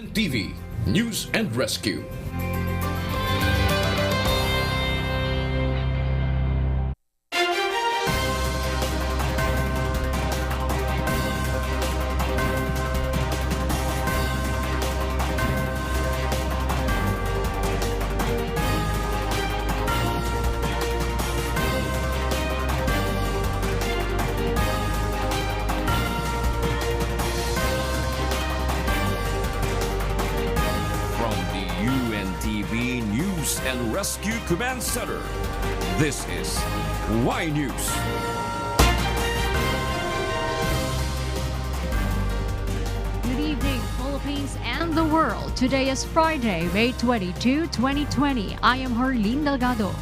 UNTV News and Rescue. UNTV News and Rescue Command Center. This is Y News. Good evening, Philippines and the world. Today is Friday, May 22, 2020. I am Harleen Delgado.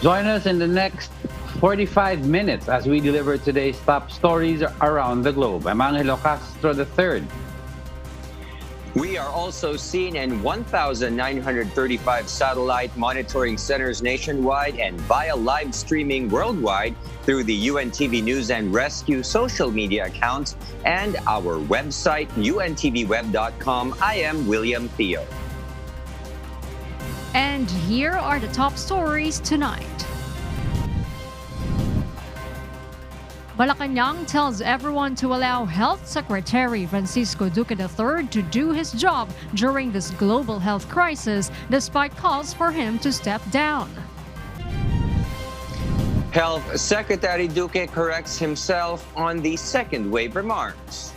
Join us in the next 45 minutes as we deliver today's top stories around the globe. I'm Angelo Castro III. We are also seen in 1,935 satellite monitoring centers nationwide and via live streaming worldwide through the UNTV News and Rescue social media accounts and our website, untvweb.com. I am William Theo. And here are the top stories tonight. Malacanang tells everyone to allow Health Secretary Francisco Duque III to do his job during this global health crisis, despite calls for him to step down. Health Secretary Duque corrects himself on the second wave remarks.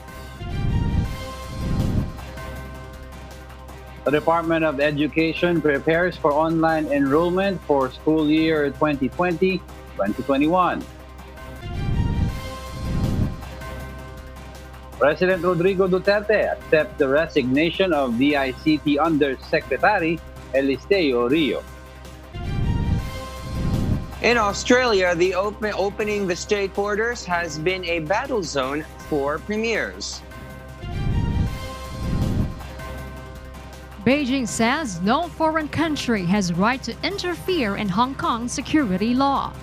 The Department of Education prepares for online enrollment for school year 2020-2021. President Rodrigo Duterte accepts the resignation of DICT Undersecretary Eliseo Rio. In Australia, the opening the state borders has been a battle zone for premiers. Beijing says no foreign country has right to interfere in Hong Kong's security law.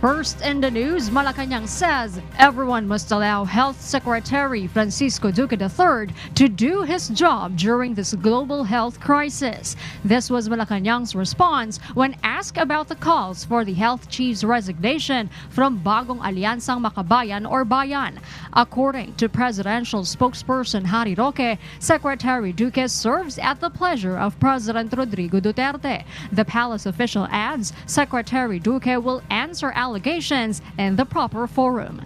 First in the news, Malacanang says everyone must allow Health Secretary Francisco Duque III to do his job during this global health crisis. This was Malacanang's response when asked about the calls for the health chief's resignation from Bagong Alyansang Makabayan or Bayan. According to presidential spokesperson Harry Roque, Secretary Duque serves at the pleasure of President Rodrigo Duterte. The palace official adds Secretary Duque will answer allegations in the proper forum.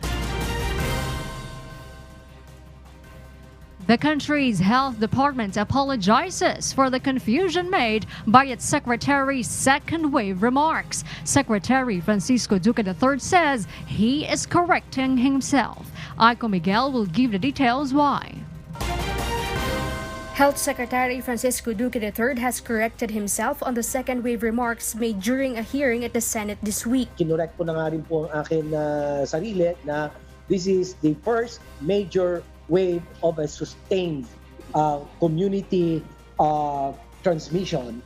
The country's health department apologizes for the confusion made by its secretary's second wave remarks. Secretary Francisco Duque III says he is correcting himself. Aiko Miguel will give the details why. Health Secretary Francisco Duque III has corrected himself on the second wave remarks made during a hearing at the Senate this week. Kinorek ko na nga rin po ang akin sarili na this is the first major wave of a sustained community transmission.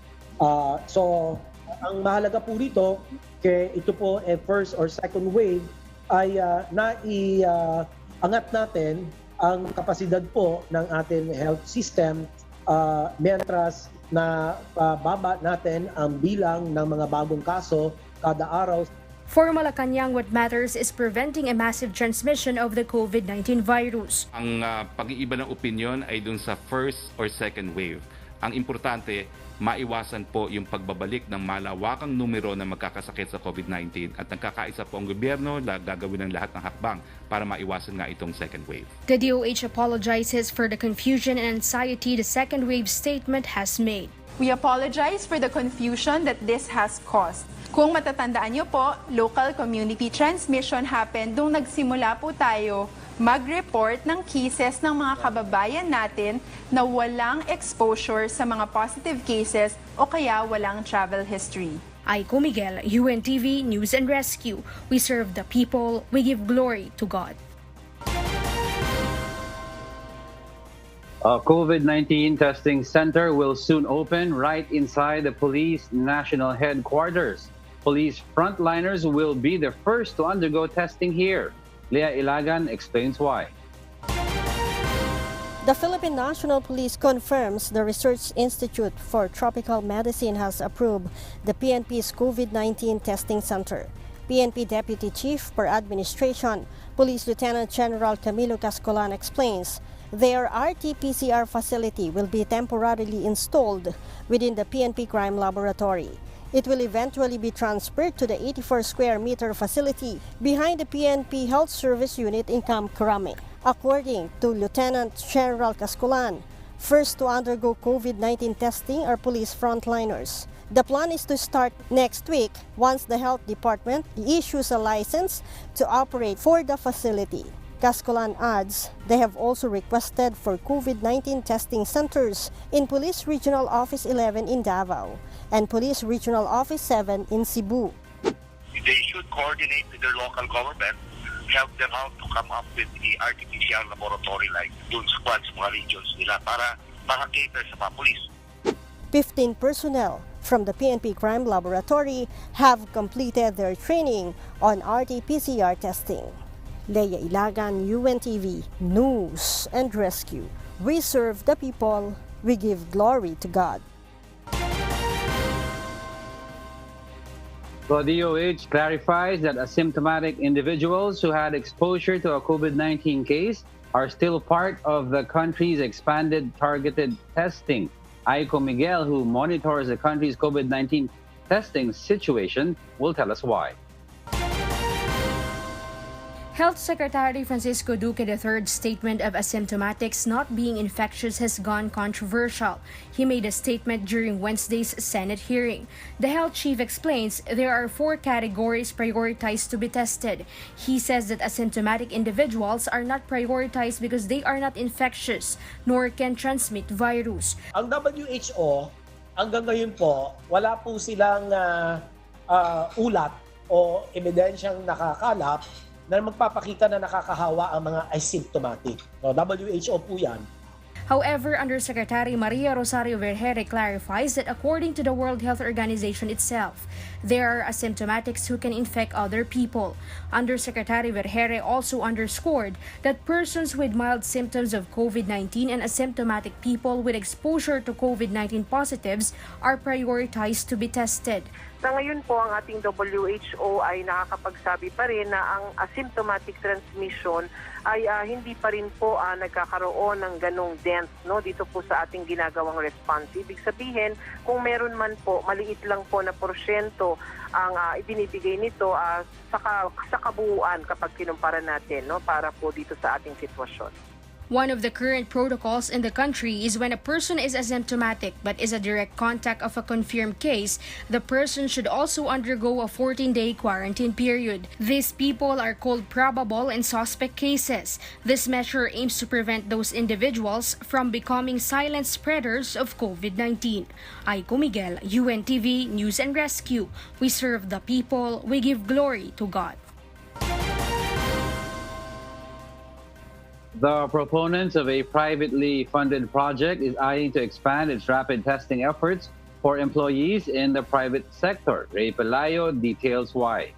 So, ang mahalaga po rito, ito po first or second wave ay naiangat natin ang kapasidad po ng ating health system mientras na baba natin ang bilang ng mga bagong kaso kada araw. For Malacanang, what matters is preventing a massive transmission of the COVID-19 virus. Ang pag-iiba ng opinion ay dun sa first or second wave. Ang importante, maiwasan po yung pagbabalik ng malawakang numero na magkakasakit sa COVID-19 at nagkakaisa po ang gobyerno na gagawin ng lahat ng hakbang para maiwasan nga itong second wave. The DOH apologizes for the confusion and anxiety the second wave statement has made. We apologize for the confusion that this has caused. Kung matatandaan niyo po, local community transmission happened nung nagsimula po tayo mag-report ng cases ng mga kababayan natin na walang exposure sa mga positive cases o kaya walang travel history. Aiko Miguel, UNTV News and Rescue. We serve the people, we give glory to God. A COVID-19 testing center will soon open right inside the police national headquarters. Police frontliners will be the first to undergo testing here. Leah Ilagan explains why. The Philippine National Police confirms the Research Institute for Tropical Medicine has approved the PNP's COVID-19 testing center. PNP Deputy Chief per Administration, Police Lieutenant General Camilo Cascolan explains their RT-PCR facility will be temporarily installed within the PNP Crime Laboratory. It will eventually be transferred to the 84 square meter facility behind the PNP Health Service Unit in Camp Crame. According to Lieutenant General Cascolan, first to undergo COVID-19 testing are police frontliners. The plan is to start next week once the Health Department issues a license to operate for the facility. Cascolan adds they have also requested for COVID-19 testing centers in Police Regional Office 11 in Davao and Police Regional Office 7 in Cebu. They should coordinate with their local government, help them out to come up with the RT-PCR laboratory like dun sa mga regions nila para maka-cater sa mga police. 15 personnel from the PNP Crime Laboratory have completed their training on RT-PCR testing. Leia Ilagan, UNTV, News and Rescue. We serve the people, we give glory to God. The DOH clarifies that asymptomatic individuals who had exposure to a COVID-19 case are still part of the country's expanded targeted testing. Aiko Miguel, who monitors the country's COVID-19 testing situation, will tell us why. Health Secretary Francisco Duque III's statement of asymptomatics not being infectious has gone controversial. He made a statement during Wednesday's Senate hearing. The health chief explains there are 4 categories prioritized to be tested. He says that asymptomatic individuals are not prioritized because they are not infectious nor can transmit virus. Ang WHO, hanggang ngayon po, wala po silang ulat o ebidensyang nakakalap na magpapakita na nakakahawa ang mga asymptomatic. No, WHO po yan. However, Undersecretary Maria Rosario Vergere clarifies that according to the World Health Organization itself, there are asymptomatics who can infect other people. Undersecretary Vergere also underscored that persons with mild symptoms of COVID-19 and asymptomatic people with exposure to COVID-19 positives are prioritized to be tested. Sa ngayon po, ang ating WHO ay nakakapagsabi pa rin na ang asymptomatic transmission ay hindi pa rin po nagkakaroon ng ganong dent dito po sa ating ginagawang response. Ibig sabihin, kung meron man po, maliit lang po na porsyento ang ibinibigay nito sa kabuuan kapag kinumpara natin para po dito sa ating sitwasyon. One of the current protocols in the country is when a person is asymptomatic but is a direct contact of a confirmed case, the person should also undergo a 14-day quarantine period. These people are called probable and suspect cases. This measure aims to prevent those individuals from becoming silent spreaders of COVID-19. Aiko Miguel, UNTV News and Rescue. We serve the people, we give glory to God. The proponents of a privately funded project is eyeing to expand its rapid testing efforts for employees in the private sector. Ray Pelayo details why.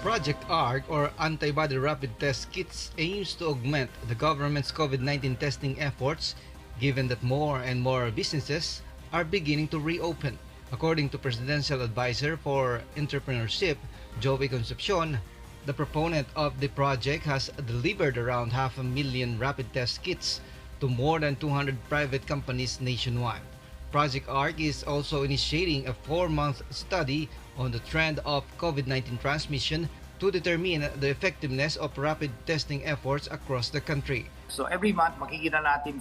Project ARC, or Antibody Rapid Test Kits, aims to augment the government's COVID-19 testing efforts, given that more and more businesses are beginning to reopen. According to Presidential Advisor for Entrepreneurship, Joey Concepcion, the proponent of the project has delivered around 500,000 rapid test kits to more than 200 private companies nationwide. Project ARC is also initiating a 4-month study on the trend of COVID-19 transmission to determine the effectiveness of rapid testing efforts across the country. So every month, makikita natin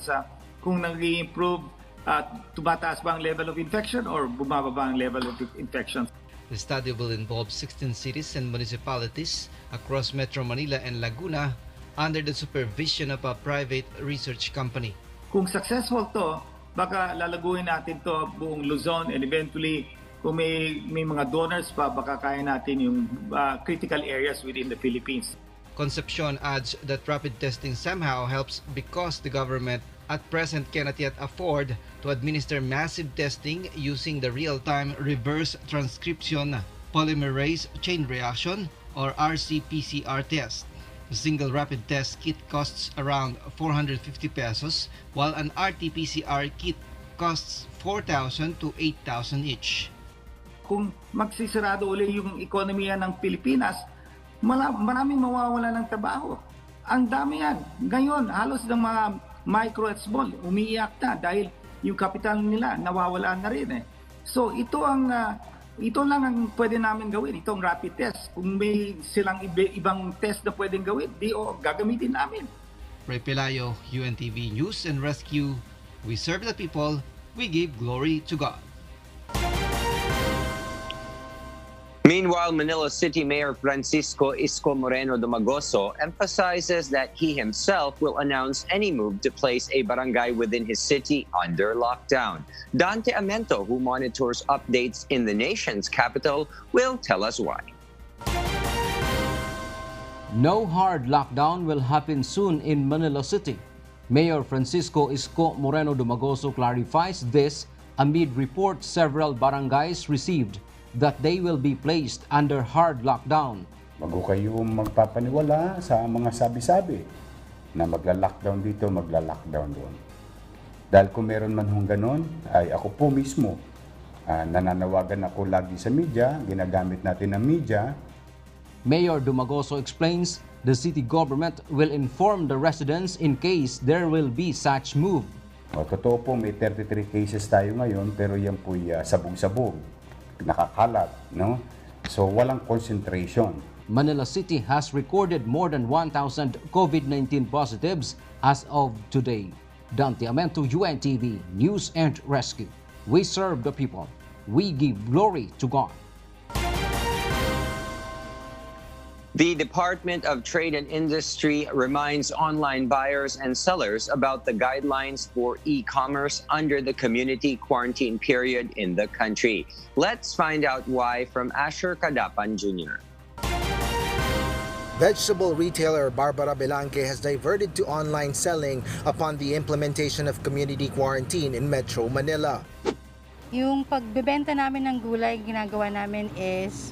kung nag-improve tumataas ba ang level of infection or bumababa ang level of infection. The study will involve 16 cities and municipalities across Metro Manila and Laguna under the supervision of a private research company. Kung successful to, baka lalaguin natin to buong Luzon and eventually kung may mga donors pa, baka kaya natin yung critical areas within the Philippines. Concepcion adds that rapid testing somehow helps because the government at present cannot yet afford to administer massive testing using the real-time reverse transcription polymerase chain reaction or RC-PCR test. A single rapid test kit costs around 450 pesos while an RT-PCR kit costs 4,000 to 8,000 each. Kung magsisarado uli yung ekonomiya ng Pilipinas, maraming mawawala ng trabaho. Ang dami yan. Ngayon, halos ng mga micro at small, umiiyak na dahil yung kapital nila nawawala na rin. So ito lang ang pwede namin gawin, itong rapid test. Kung may silang ibang test na pwedeng gawin, gagamitin namin. Ray Pelayo, UNTV News and Rescue. We serve the people, we give glory to God. Meanwhile, Manila City Mayor Francisco Isko Moreno Dumagoso emphasizes that he himself will announce any move to place a barangay within his city under lockdown. Dante Amento, who monitors updates in the nation's capital, will tell us why. No hard lockdown will happen soon in Manila City. Mayor Francisco Isko Moreno Dumagoso clarifies this amid reports several barangays received that they will be placed under hard lockdown. Wag ko kayong magpapaniwala sa mga sabi-sabi na magla-lockdown dito, magla-lockdown doon. Dahil kung meron man hong ganon, ay ako po mismo, nananawagan ako lagi sa media, ginagamit natin ang media. Mayor Dumagoso explains the city government will inform the residents in case there will be such move. Totoo po, may 33 cases tayo ngayon, pero yan po'y sabog-sabog. Nakakalat, no? So walang concentration. Manila City has recorded more than 1,000 COVID-19 positives as of today. Dante Amento, UNTV News and Rescue. We serve the people. We give glory to God. The Department of Trade and Industry reminds online buyers and sellers about the guidelines for e-commerce under the community quarantine period in the country. Let's find out why from Asher Cadapan Jr. Vegetable retailer Barbara Belanque has diverted to online selling upon the implementation of community quarantine in Metro Manila. Yung pagbebenta namin ng gulay, ginagawa namin is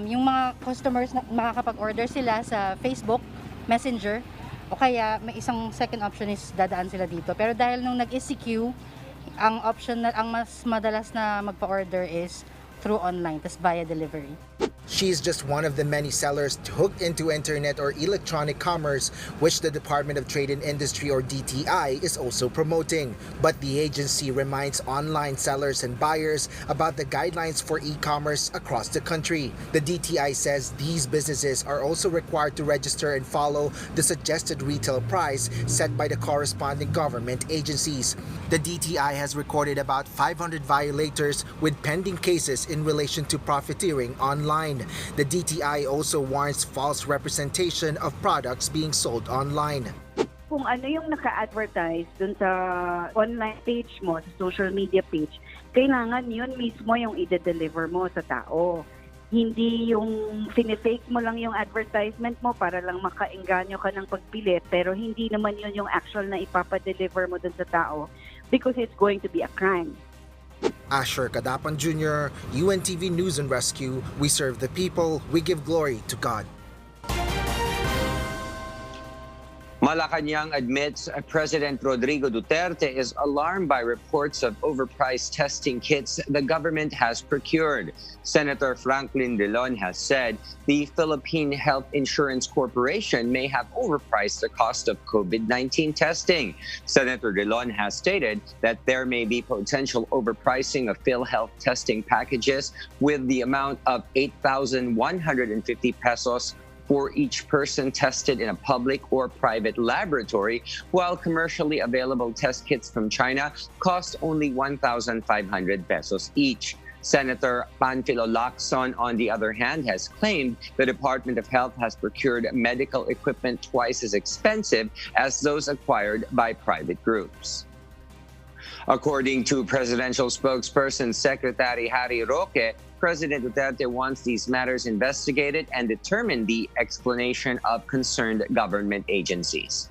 yung mga customers na makakapag-order sila sa Facebook, Messenger, o kaya may isang second option is dadaan sila dito. Pero dahil nung nag-ECQ, ang option na ang mas madalas na magpa-order is through online, tas via delivery. She's just one of the many sellers hooked into internet or electronic commerce, which the Department of Trade and Industry or DTI is also promoting. But the agency reminds online sellers and buyers about the guidelines for e-commerce across the country. The DTI says these businesses are also required to register and follow the suggested retail price set by the corresponding government agencies. The DTI has recorded about 500 violators with pending cases in relation to profiteering online. The DTI also warns false representation of products being sold online. Kung ano yung naka-advertise dun sa online page mo, sa social media page, kailangan yun mismo yung i-deliver mo sa tao. Hindi yung fake mo lang yung advertisement mo para lang makaengganyo ka ng pagpili, pero hindi naman yun yung actual na ipapadeliver mo dun sa tao because it's going to be a crime. Asher Cadapan Jr., UNTV News and Rescue. We serve the people, we give glory to God. Malacanang admits President Rodrigo Duterte is alarmed by reports of overpriced testing kits the government has procured. Senator Franklin Dillon has said the Philippine Health Insurance Corporation may have overpriced the cost of COVID-19 testing. Senator Dillon has stated that there may be potential overpricing of PhilHealth testing packages with the amount of 8,150 pesos for each person tested in a public or private laboratory, while commercially available test kits from China cost only 1,500 pesos each. Senator Panfilo Lacson, on the other hand, has claimed the Department of Health has procured medical equipment twice as expensive as those acquired by private groups. According to presidential spokesperson Secretary Harry Roque, President Duterte wants these matters investigated and determine the explanation of concerned government agencies.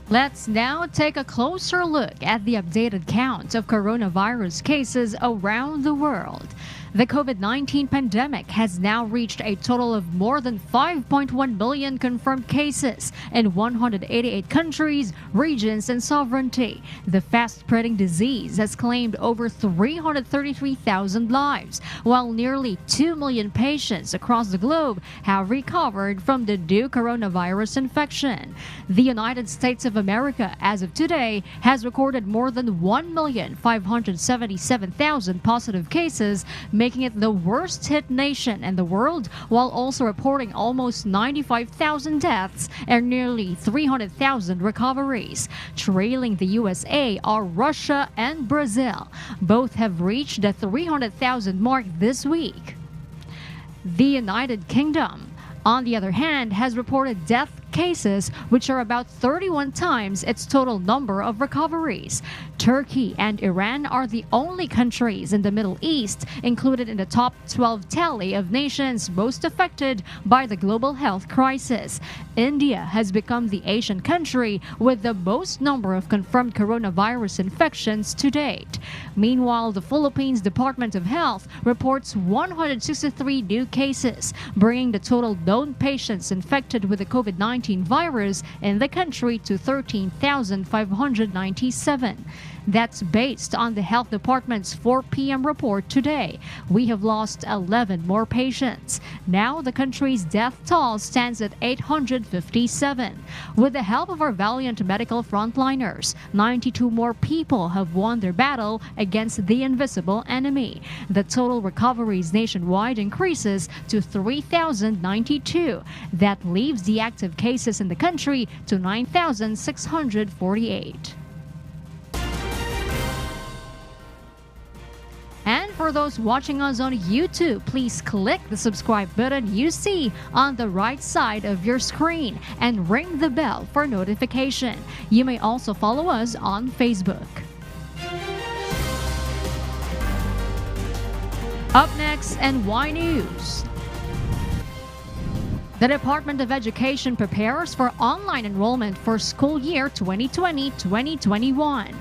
Let's now take a closer look at the updated count of coronavirus cases around the world. The COVID-19 pandemic has now reached a total of more than 5.1 million confirmed cases in 188 countries, regions, and sovereignty. The fast-spreading disease has claimed over 333,000 lives, while nearly 2 million patients across the globe have recovered from the new coronavirus infection. The United States of America, as of today, has recorded more than 1,577,000 positive cases, making it the worst-hit nation in the world, while also reporting almost 95,000 deaths and nearly 300,000 recoveries. Trailing the USA are Russia and Brazil. Both have reached the 300,000 mark this week. The United Kingdom, on the other hand, has reported death cases, which are about 31 times its total number of recoveries. Turkey and Iran are the only countries in the Middle East included in the top 12 tally of nations most affected by the global health crisis. India has become the Asian country with the most number of confirmed coronavirus infections to date. Meanwhile, the Philippines Department of Health reports 163 new cases, bringing the total known patients infected with the COVID-19 virus in the country to 13,597. That's based on the Health Department's 4 p.m. report today. We have lost 11 more patients. Now the country's death toll stands at 857. With the help of our valiant medical frontliners, 92 more people have won their battle against the invisible enemy. The total recoveries nationwide increases to 3,092. That leaves the active cases in the country to 9,648. And for those watching us on YouTube, please click the subscribe button you see on the right side of your screen and ring the bell for notification. You may also follow us on Facebook. Up next, NY News. The Department of Education prepares for online enrollment for school year 2020-2021.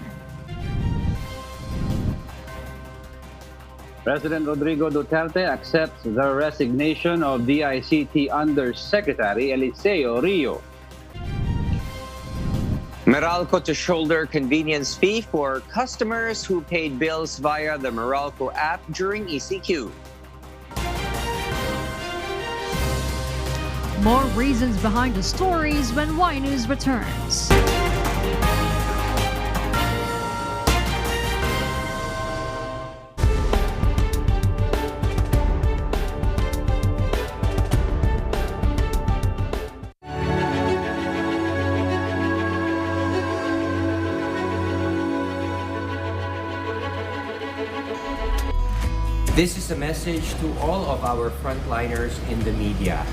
President Rodrigo Duterte accepts the resignation of DICT Undersecretary Eliseo Rio. Meralco to shoulder convenience fee for customers who paid bills via the Meralco app during ECQ. More reasons behind the stories when Y News returns. This is a message to all of our frontliners in the media.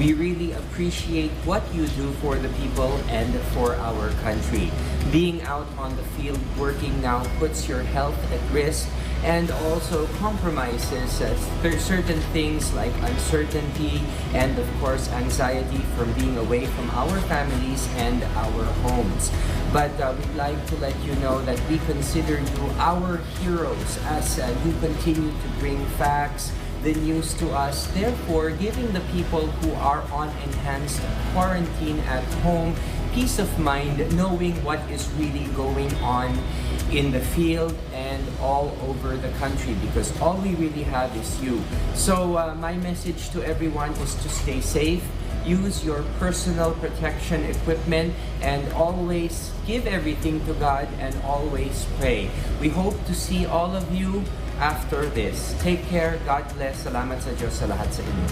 We really appreciate what you do for the people and for our country. Being out on the field working now puts your health at risk and also compromises certain things like uncertainty and of course anxiety from being away from our families and our homes. But we'd like to let you know that we consider you our heroes as you continue to bring facts, the news to us, therefore giving the people who are on enhanced quarantine at home peace of mind, knowing what is really going on in the field and all over the country, because all we really have is you. So my message to everyone is to stay safe, use your personal protection equipment, and always give everything to God and always pray. We hope to see all of you after this. Take care. God bless. Salamat sa Diyos sa lahat sa inyo.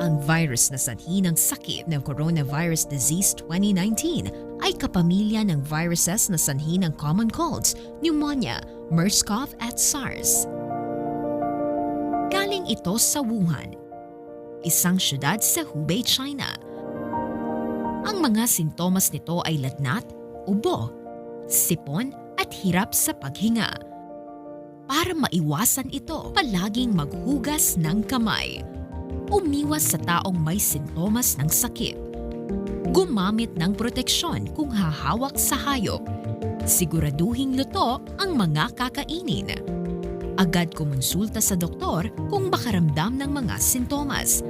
Ang virus na sanhi ng sakit ng coronavirus disease 2019 ay kapamilya ng viruses na sanhi ng common colds, pneumonia, MERS-CoV at SARS. Galing ito sa Wuhan, isang syudad sa Hubei, China. Ang mga sintomas nito ay lagnat, ubo, sipon at hirap sa paghinga. Para maiwasan ito, palaging maghugas ng kamay. Umiwas sa taong may sintomas ng sakit. Gumamit ng proteksyon kung hahawak sa hayop. Siguraduhing luto ang mga kakainin. Agad kumonsulta sa doktor kung makaramdam ng mga sintomas.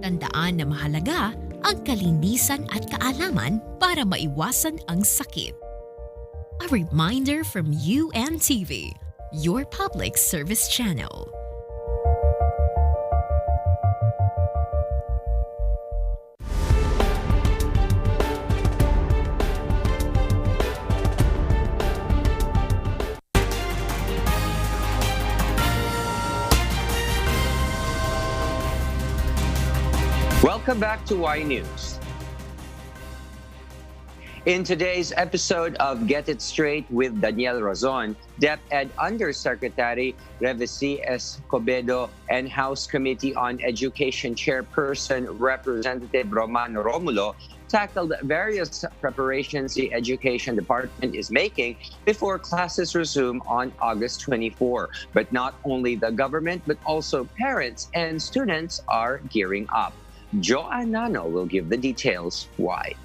Tandaan na mahalaga ang kalinisan at kaalaman para maiwasan ang sakit. A reminder from UNTV, your public service channel. Welcome back to Y News. In today's episode of Get It Straight with Daniel Razon, DepEd Undersecretary Revesi Escobedo and House Committee on Education Chairperson Representative Romano Romulo tackled various preparations the Education Department is making before classes resume on August 24. But not only the government, but also parents and students are gearing up. Joanne Nano will give the details why.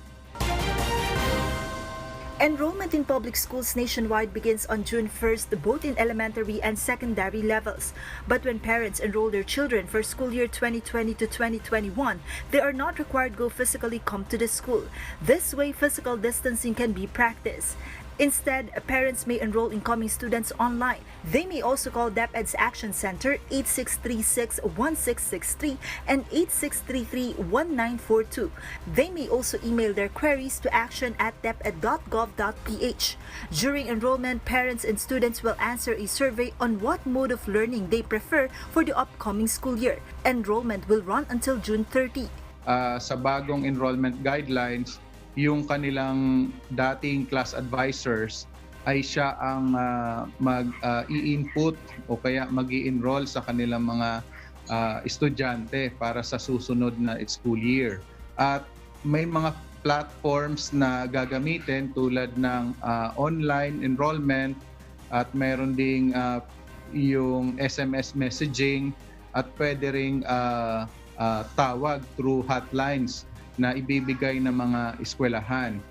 Enrollment in public schools nationwide begins on June 1st, both in elementary and secondary levels. But when parents enroll their children for school year 2020 to 2021, they are not required to go physically come to the school. This way, physical distancing can be practiced. Instead, parents may enroll incoming students online. They may also call DepEd's Action Center 8636-1663 and 8633-1942. They may also email their queries to action@deped.gov.ph. During enrollment, parents and students will answer a survey on what mode of learning they prefer for the upcoming school year. Enrollment will run until June 30. Sa bagong enrollment guidelines, yung kanilang dating class advisors ay siya ang mag-i-input o kaya mag-i-enroll sa kanilang mga estudyante para sa susunod na school year. At may mga platforms na gagamitin tulad ng online enrollment at meron ding yung SMS messaging at pwede ring tawag through hotlines na ibibigay ng mga eskwelahan.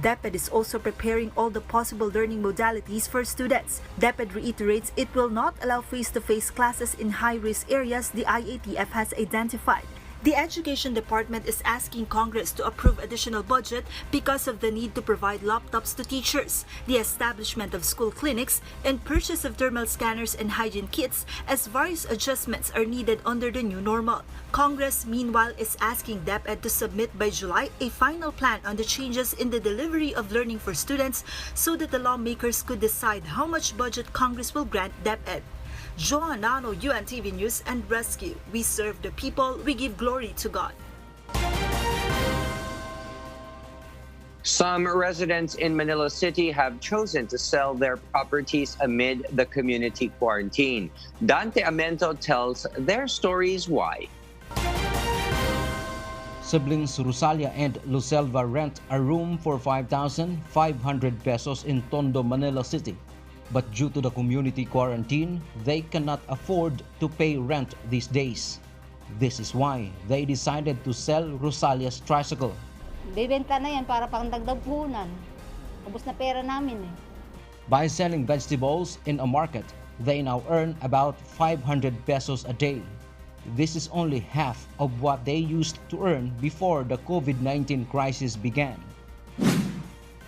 DepEd is also preparing all the possible learning modalities for students. DepEd reiterates it will not allow face-to-face classes in high-risk areas the IATF has identified. The Education Department is asking Congress to approve additional budget because of the need to provide laptops to teachers, the establishment of school clinics, and purchase of thermal scanners and hygiene kits as various adjustments are needed under the new normal. Congress, meanwhile, is asking DepEd to submit by July a final plan on the changes in the delivery of learning for students so that the lawmakers could decide how much budget Congress will grant DepEd. Joanne Nano, UNTV News and Rescue. We serve the people, we give glory to God. Some residents in Manila City have chosen to sell their properties amid the community quarantine. Dante Amento tells their stories why. Siblings Rosalia and Lucelva rent a room for 5,500 pesos in Tondo, Manila City. But due to the community quarantine, they cannot afford to pay rent these days. This is why they decided to sell Rosalia's tricycle. Bebenta na yan para pang dagdag puhunan. Ubus na pera namin eh. By selling vegetables in a market, they now earn about 500 pesos a day. This is only half of what they used to earn before the COVID-19 crisis began.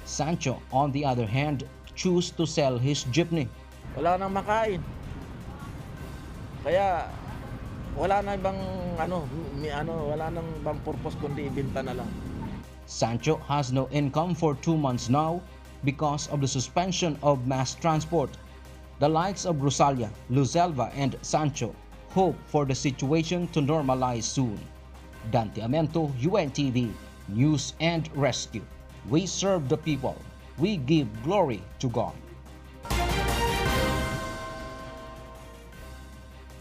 Sancho, on the other hand, choose to sell his jeepney. Wala nang makain. Kaya wala na ibang wala nang ibang purpose kundi ibenta na lang. Sancho has no income for 2 months now because of the suspension of mass transport. The likes of Rosalia, Lucelva, and Sancho hope for the situation to normalize soon. Dante Amento, UNTV, News and Rescue. We serve the people. We give glory to God.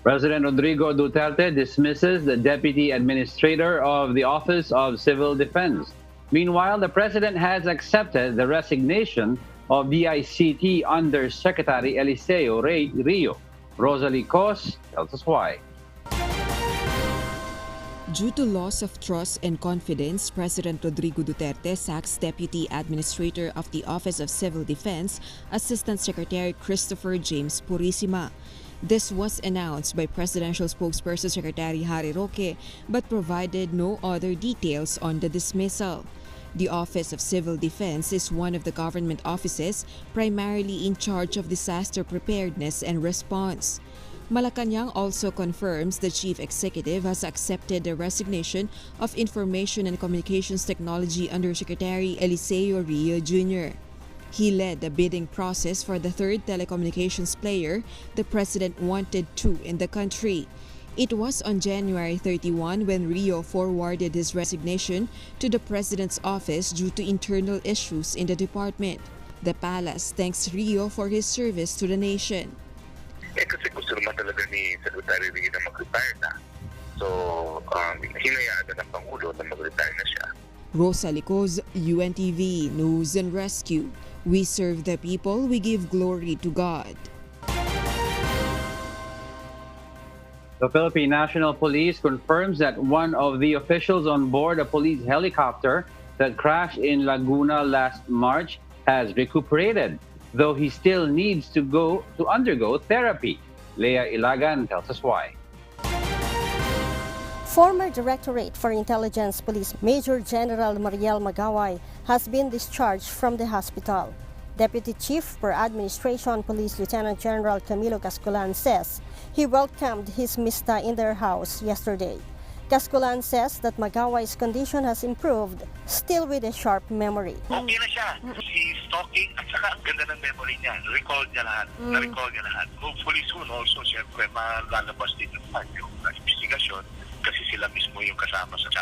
President Rodrigo Duterte dismisses the Deputy Administrator of the Office of Civil Defense. Meanwhile, the President has accepted the resignation of DICT Undersecretary Eliseo Rio. Rosalie Cos tells us why. Due to loss of trust and confidence, President Rodrigo Duterte sacks Deputy Administrator of the Office of Civil Defense, Assistant Secretary Christopher James Purisima. This was announced by Presidential Spokesperson Secretary Harry Roque but provided no other details on the dismissal. The Office of Civil Defense is one of the government offices primarily in charge of disaster preparedness and response. Malacanang also confirms the chief executive has accepted the resignation of Information and Communications Technology Undersecretary Eliseo Rio Jr. He led the bidding process for the third telecommunications player the president wanted to in the country. It was on January 31 when Rio forwarded his resignation to the president's office due to internal issues in the department. The palace thanks Rio for his service to the nation. Kasi gusto naman talaga ni Secretary Rio na mag-retire na. So, hinayaan na ng Pangulo na mag-retire na siya. Rosalie Cos, UNTV News and Rescue. We serve the people, we give glory to God. The Philippine National Police confirms that one of the officials on board a police helicopter that crashed in Laguna last March has recuperated, though he still needs to undergo therapy. Leah Ilagan tells us why. Former Directorate for Intelligence Police Major General Mariel Magaway has been discharged from the hospital. Deputy Chief for Administration Police Lieutenant General Camilo Cascolan says he welcomed his mista in their house yesterday. Cascolan says that Magaway's condition has improved, still with a sharp memory. Okay na siya. She's talking at saka ang ganda ng memory niya. Recall niya lahat. Na-recall niya lahat. Hopefully soon also, syempre, malalabas din yung investigasyon kasi sila mismo yung kasama sa